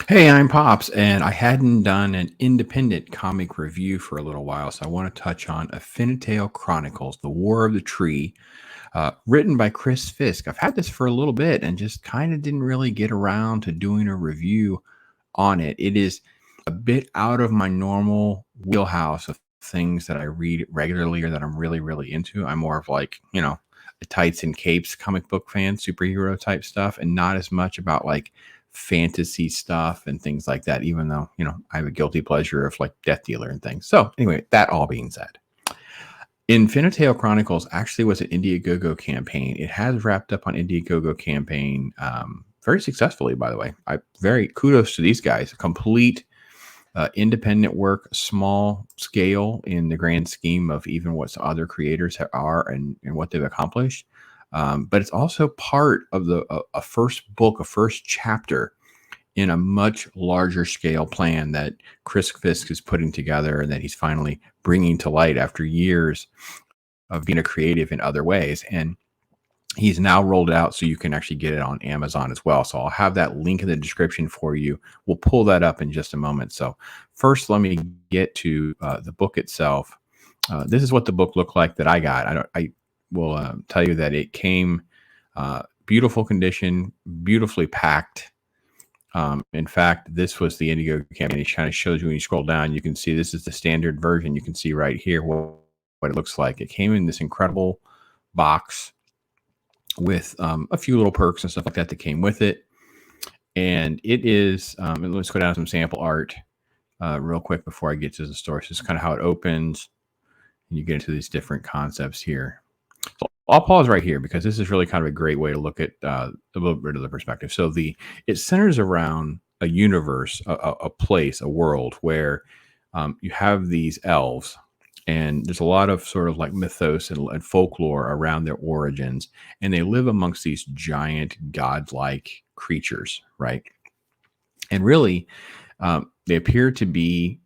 Hey, I'm Pops, and I hadn't done an independent comic review for a little while, so I want to touch on INFINITALE Chronicles, The War of the Tree, written by Chris Fisk. I've had this for a little bit and just kind of didn't really get around to doing a review on it. It is a bit out of my normal wheelhouse of things that I read regularly or that I'm really, really into. I'm more of like, a tights and capes comic book fan, superhero type stuff, and not as much about like fantasy stuff and things like that, even though, I have a guilty pleasure of like Death Dealer and things. So, anyway, that all being said, INFINITALE Chronicles actually was an Indiegogo campaign. It has wrapped up on Indiegogo campaign very successfully, by the way. I very kudos to these guys. Complete independent work, small scale in the grand scheme of even what other creators are and what they've accomplished. But it's also part of a first book, a first chapter in a much larger scale plan that Chris Fisk is putting together and that he's finally bringing to light after years of being a creative in other ways. And he's now rolled it out so you can actually get it on Amazon as well. So I'll have that link in the description for you. We'll pull that up in just a moment. So first, let me get to the book itself. This is what the book looked like that I got. I will tell you that it came beautiful condition, beautifully packed. In fact, this was the Indigo campaign. It kind of shows you when you scroll down, you can see this is the standard version. You can see right here what it looks like. It came in this incredible box with a few little perks and stuff like that came with it. And it is, let's go down to some sample art real quick before I get to the story. So this is kind of how it opens. And you get into these different concepts here. So I'll pause right here because this is really kind of a great way to look at a little bit of the perspective. So it centers around a universe, a place, a world where you have these elves, and there's a lot of sort of like mythos and folklore around their origins, and they live amongst these giant godlike creatures, right? And really, they appear to be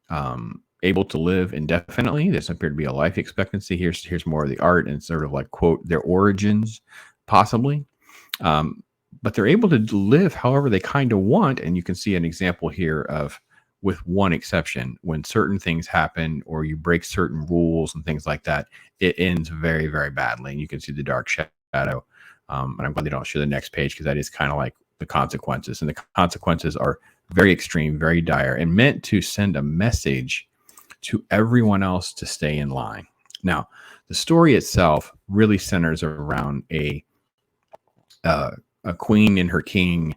able to live indefinitely. There's appear to be a life expectancy. Here's more of the art and sort of like quote their origins, possibly. But they're able to live however they kind of want. And you can see an example here of, with one exception, when certain things happen or you break certain rules and things like that, it ends very, very badly. And you can see the dark shadow. And I'm glad they don't show the next page because that is kind of like the consequences. And the consequences are very extreme, very dire, and meant to send a message to everyone else to stay in line. Now, the story itself really centers around a queen and her king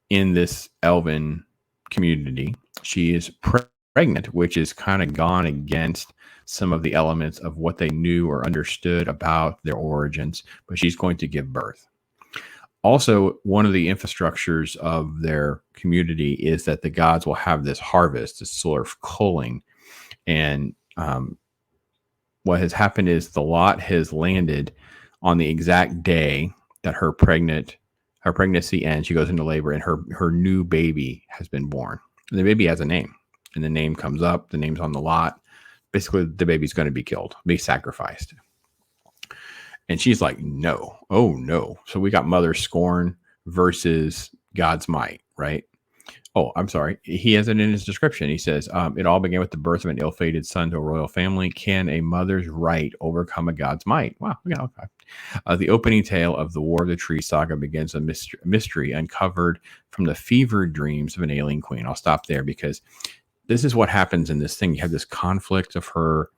in this elven community. She is pregnant, which is kind of gone against some of the elements of what they knew or understood about their origins, but she's going to give birth. Also, one of the infrastructures of their community is that the gods will have this harvest, this sort of culling. And what has happened is the lot has landed on the exact day that her pregnancy ends. She goes into labor, and her new baby has been born. And the baby has a name, and the name comes up. The name's on the lot. Basically, the baby's going to be killed, be sacrificed. And she's like, no, oh no. So we got mother scorn versus God's might, right? Oh, I'm sorry. He has it in his description. He says, it all began with the birth of an ill-fated son to a royal family. Can a mother's right overcome a God's might? Wow. Yeah, okay. The opening tale of the War of the Tree saga begins a mystery uncovered from the fevered dreams of an ailing queen. I'll stop there because this is what happens in this thing. You have this conflict of her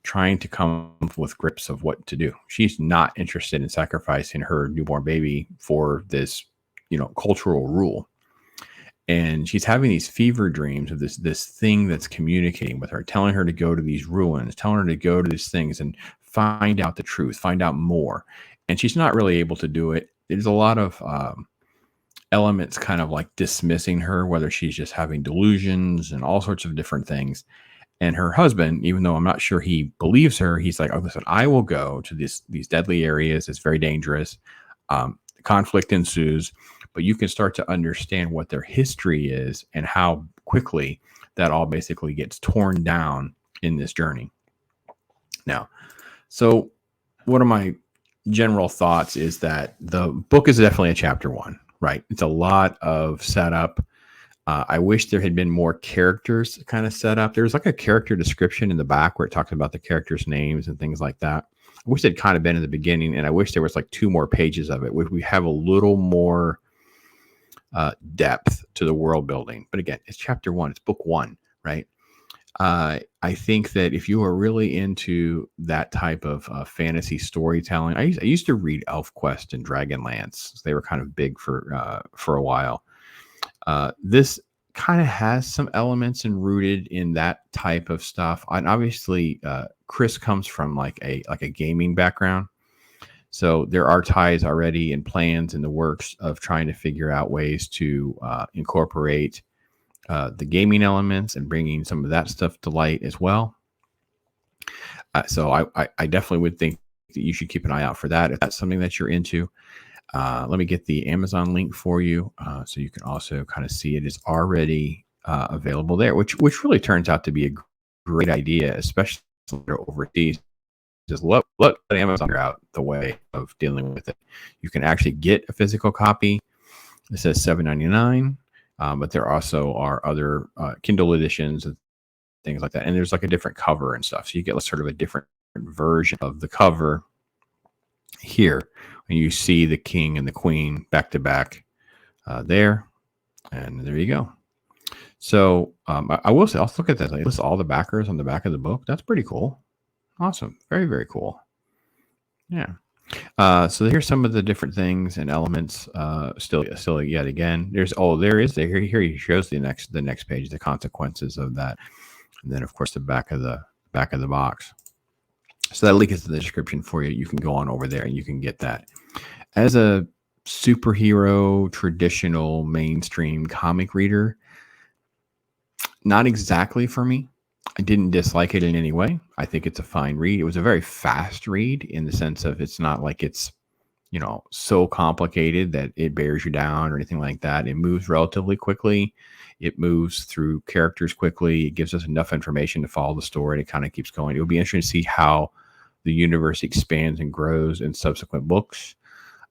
trying to come with grips of what to do. She's not interested in sacrificing her newborn baby for this, cultural rule. And she's having these fever dreams of this thing that's communicating with her, telling her to go to these ruins, telling her to go to these things and find out the truth, find out more. And she's not really able to do it. There's a lot of elements kind of like dismissing her, whether she's just having delusions and all sorts of different things. And her husband, even though I'm not sure he believes her, he's like, oh, listen, I will go to these deadly areas. It's very dangerous. Conflict ensues, but you can start to understand what their history is and how quickly that all basically gets torn down in this journey. Now, so one of my general thoughts is that the book is definitely a chapter one, right? It's a lot of setup. I wish there had been more characters kind of set up. There's like a character description in the back where it talks about the characters' names and things like that. I wish they'd kind of been in the beginning, and I wish there was like 2 more pages of it where we have a little more depth to the world building. But again, it's chapter 1, it's book 1, right? I think that if you are really into that type of fantasy storytelling, I used to read ElfQuest and Dragonlance. They were kind of big for a while. This kind of has some elements and rooted in that type of stuff. And obviously, Chris comes from like a gaming background, so there are ties already and plans in the works of trying to figure out ways to incorporate the gaming elements and bringing some of that stuff to light as well. So I definitely would think that you should keep an eye out for that if that's something that you're into. Let me get the Amazon link for you, so you can also kind of see it is already available there, which really turns out to be a great idea, especially overseas. Just let Amazon out the way of dealing with it. You can actually get a physical copy. It says $7.99, but there also are other Kindle editions and things like that. And there's like a different cover and stuff, so you get sort of a different version of the cover here. And you see the king and the queen back to back there, and there you go. So I will say, I'll look at that. It lists all the backers on the back of the book. That's pretty cool. Awesome. Very, very cool. Yeah. So here's some of the different things and elements. Still yet again. Here he shows the next page, the consequences of that, and then of course the back of the box. So that link is in the description for you. You can go on over there and you can get that. As a superhero, traditional, mainstream comic reader, not exactly for me. I didn't dislike it in any way. I think it's a fine read. It was a very fast read in the sense of it's not like it's, so complicated that it bears you down or anything like that. It moves relatively quickly. It moves through characters quickly. It gives us enough information to follow the story. And it kind of keeps going. It'll be interesting to see how the universe expands and grows in subsequent books.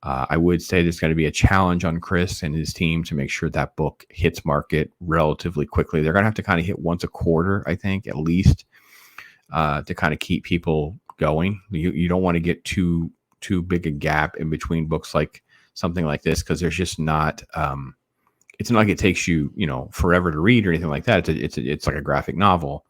I would say there's going to be a challenge on Chris and his team to make sure that book hits market relatively quickly. They're going to have to kind of hit once a quarter, I think, at least, to kind of keep people going. You don't want to get too big a gap in between books like something like this, because there's just not. It's not like it takes you, forever to read or anything like that. It's like a graphic novel.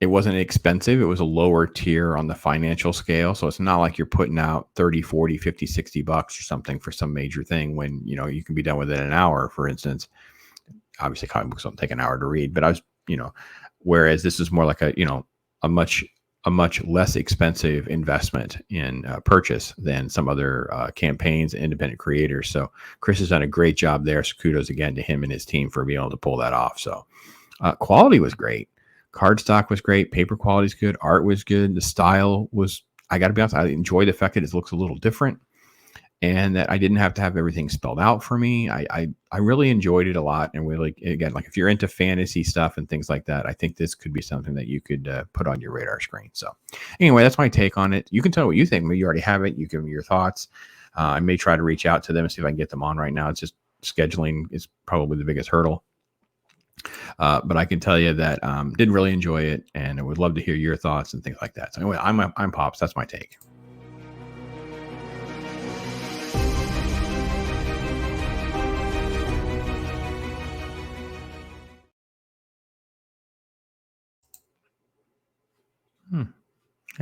It wasn't expensive. It was a lower tier on the financial scale. So it's not like you're putting out 30, 40, 50, 60 bucks or something for some major thing when, you can be done with it in an hour, for instance. Obviously comic books don't take an hour to read, but whereas this is more like a much less expensive investment in purchase than some other campaigns and independent creators. So Chris has done a great job there. So kudos again to him and his team for being able to pull that off. So quality was great. Cardstock was great. Paper quality is good. Art was good. The style was, I got to be honest, I enjoy the fact that it looks a little different and that I didn't have to have everything spelled out for me. I really enjoyed it a lot. And really, again, like if you're into fantasy stuff and things like that, I think this could be something that you could put on your radar screen. So anyway, that's my take on it. You can tell me what you think. Maybe you already have it. You give me your thoughts. I may try to reach out to them and see if I can get them on right now. It's just scheduling is probably the biggest hurdle. But I can tell you that did really enjoy it, and I would love to hear your thoughts and things like that. So anyway, I'm Pops. That's my take.